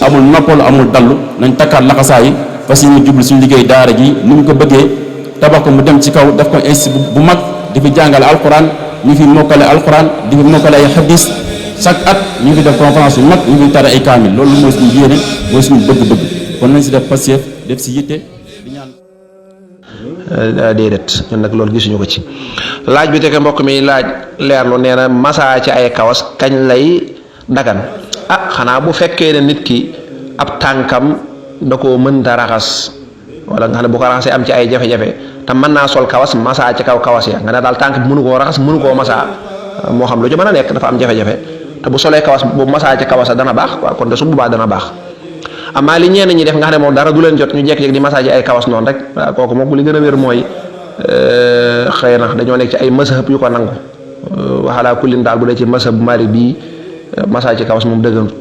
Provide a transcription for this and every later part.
amul noppalu amul dallu nañ takkaat laxasaay fas yéene jublu suñu liggéey daara ji ni ñu ko bëggee tabax ko mu dem ci kaw daf ko institut bu mag di fi jàngale alquran ñu fi mokkale alquran di fi mokkale ay xadis chaque at ñu ngi def conférence yu mag ñu ngi tare ay kaamil loolu mooy suñu yéene mooy suñu bëgg-bëgg kon nañ si def passeef def si yitte di ñaan. déedéet ñun nag loolu gisuñu ko ci laaj bi teke mbokk mi laaj leerlu nee na masaa ci ay kawas kañ lay dagan xanaa bu fekkee ne nit ki ab tànkam da koo mënta raxas wala nga xam ne bu ko raxasee am ci ay jafe-jafe te mën naa sol kawas masaa ci kaw kawas ya nga ne daal tànk bi mënu koo raxas mënu koo masaa moo xam lu ci mën a nekk dafa am jafe-jafe te bu solee kawas bu masaa ci kawas dana baax waaw kon de su boobaa dana baax amaa li ñenn ñi def nga xam ne moom dara du leen jot ñu jékki-jékki di masaa ci ay kawas noonu rek waaw kooku moom li gën a wér mooy xëy na dañoo nekk ci ay mazhab yu ko nangu waxalaa kullin daal bu dee ci mazhab Maalik bii masaa ci kawas moom dëgganut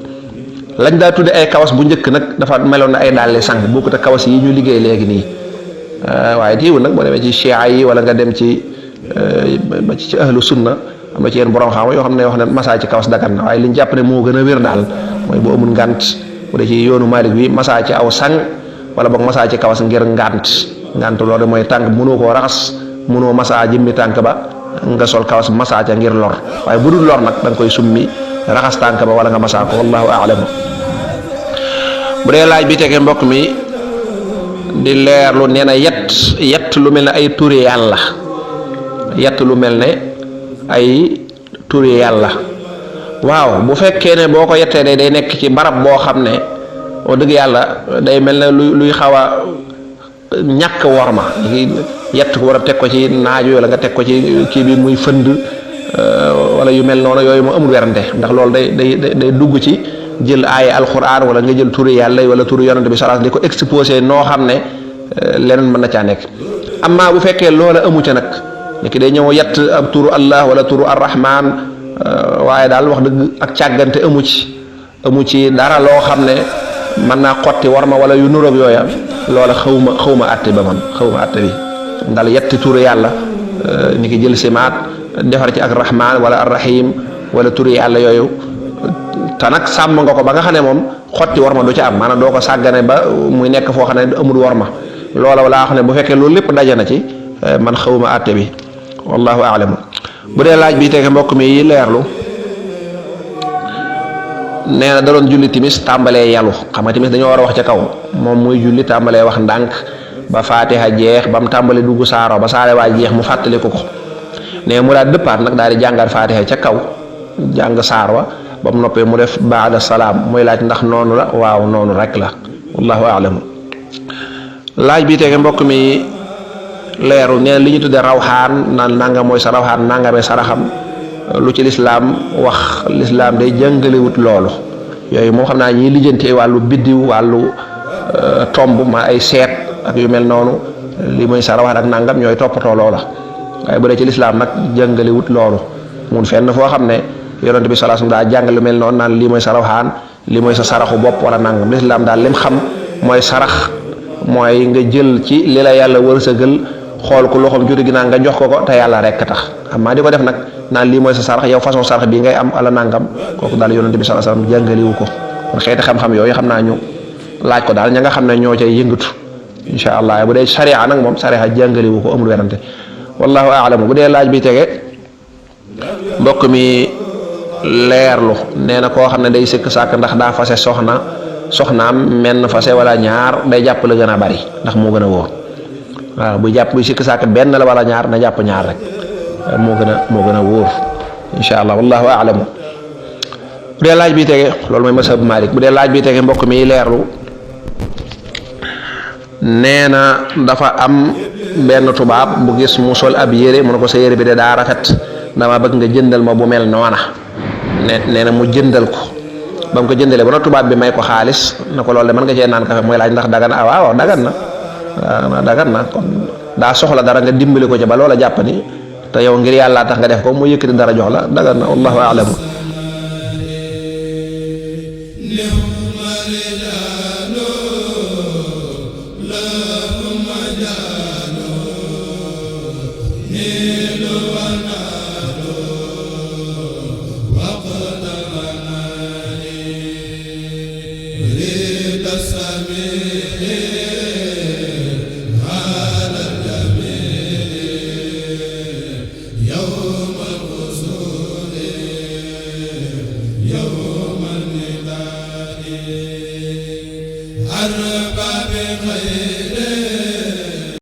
lañ daa tudde ay kawas bu njëkk nag dafa meloon na ay dàlli sang bokkut ak kawas yi ñu liggéey léegi nii waaye teewul nag boo demee ci chia yi wala nga dem ci ba ci ahlu sunna am na ci yenn borom xam yoo xam ne wax ne masaa ci kawas dagan na waaye liñ jàpp ne moo gën a wér daal mooy bu amul ngant bu dee ci yoonu Maalik bi masaa ci aw sang wala boog masaa ci kawas ngir ngant loolu mooy tànk mënoo koo raxas mënoo masaa jëmmi tànk ba nga sol kawas masaa ca ngir lor waaye bu dul lor nag da nga koy summi raxas tànk ba wala nga masaa ko wallahu a'lam. bu dee laaj bi tege mbokk mi di leerlu nee na yett lu mel ne ay turi yàlla yett lu mel ne ay turi yàlla waaw bu fekkee ne boo ko yettee day nekk ci barab boo xam ne wax dëgg yàlla day mel ne luy xaw a ñàkk worma yett ko war a teg ko ci naaj wala nga teg ko ci kii bi muy fënd wala yu mel noonu yooyu moo amul werante ndax loolu day dugg ci jël ay alquran wala nga jël turi yàlla wala turi yonante bi sallallahu alayhi wasallam di ko exposé noo xam ne leneen mën na caa nekk amma bu fekkee loola amu ca nag ki day ñëw yett ab turu allah wala turu arrahman waaye daal wax dëgg ak càggante amu ci dara loo xam ne mën naa xotti war ma wala yu nuroog yooya loola xawma àtte ba man xawma àtte bi ndaal yetti turu yàlla ni ki jël simaat defar ci ak rahman wala arrahim wala turu yàlla yooyu te nag sàmm nga ko ba nga xam ne moom xotti war ma du ci am maanaam doo ko sàggane ba muy nekk foo xam ne amul war ma loola laa xam ne bu fekkee loolu lépp daje na ci man xawma àtte bi wallahu a'lam. bu dee laaj bi tege mbokk mi yi leerlu nee na da doon julli timis tàmbalee yalu xam nga timis dañoo war a wax ca kaw moom muy julli tàmbalee wax ndànk ba faatiha jeex ba mu tàmbalee dugg saaro ba saare waa jeex mu fàttali ko nee mu daal dëppaat nag daal di jàngaat faatiha ca kaw jàng saar wa ba mu noppee mu def baada salaam muy laaj ndax noonu la waaw noonu rek la wallahu a'lam. laaj bi tege mbokk mi leeru nee na li ñu tuddee rawxaan naan nanga mooy sa rawxaan nangamee saraxam lu ci lislaam wax lislaam day jàngalewut loolu yooyu moom xam naa ñiy lijjantee wàllu biddiw wàllu tomb ma ay seet ak yu mel noonu li mooy sa rawxaan ak nangam ñooy toppatoo loola waaye bu dee ci lislaam nag jàngalewut loolu mun fenn foo xam ne yonent bi sallallahu alayhi wasallam daa jàngal lu mel noonu naan lii mooy sa rawxaan lii mooy sa saraxu bopp wala nangam lislaam daal lim xam mooy sarax mooy nga jël ci li la yàlla wërsëgal xool ko loxoom juuti gi naan nga jox ko te yàlla rek tax xam maa di ko def nag naan lii mooy sa sarax yow façon sarax bii ngay am ala nangam kooku daal yonent bi sallallahu alayhi wasallam jàngaliwu ko kon xeeti xam-xam yooyu xam naa ñu laaj ko daal ña nga xam ne ñoo cay yëngatu incha allah bu dee sariya nag moom sariya jàngaliwu ko amul werante wallahu a'lam. bu dee laaj bi tege mbokk mi leerlu nee na koo xam ne day sëkk sàkk ndax daa fase soxnaam menn fase wala ñaar day jàpp la gën a bari ndax moo gën a wóor waaw buy jàpp buy sëkk sàkk benn la wala ñaar na jàpp ñaar rek moo gën a wóor incha allah wallahu a'lam. bu dee laaj bi tege loolu mooy mazhab Malik bu dee laaj bi tege mbokk mi leerlu nee na dafa am benn tubaab bu gis mu sol ab yére mu ne ko sa yére bi de daa rafet dama bëgg nga jëndal ma bu mel noona nee na mu jëndal ko ba mu ko jëndalee ba na tubaab bi may ko xaalis na ko loolu de mën nga cee naan kafe mooy laaj ndax dagan na waaw dagan na kon daa soxla dara nga dimbali ko ca ba loola jàppani te yow ngir yàlla tax nga def ko mu yëkkati dara jox la dagan na wallahu a'lam. arba bi